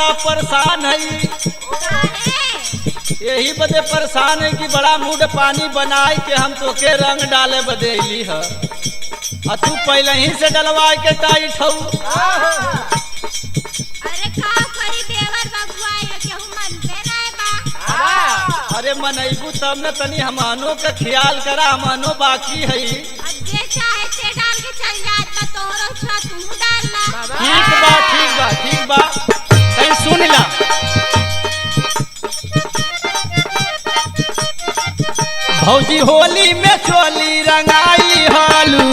बड़ा परेशान है, यही बदे परेशान है कि बड़ा मूड पानी बनाए के हम तो के रंग डाले बदे अली है, तू पहले ही से डलवा के टाइट हो। अरे का करी देवर बबुआ ये केहू मनबे नहीं बा। अरे मनैबू तब न तनी हमानो का ख्याल करा, हमानो बाकी है। अब जे चाहे ते डाल के चल जात बा, तोहरो छुआ तू डालना। ठीक बा ठीक बा ठीक बा, कहीं सुन ला। भौजी होली में चोली रंगाई हालू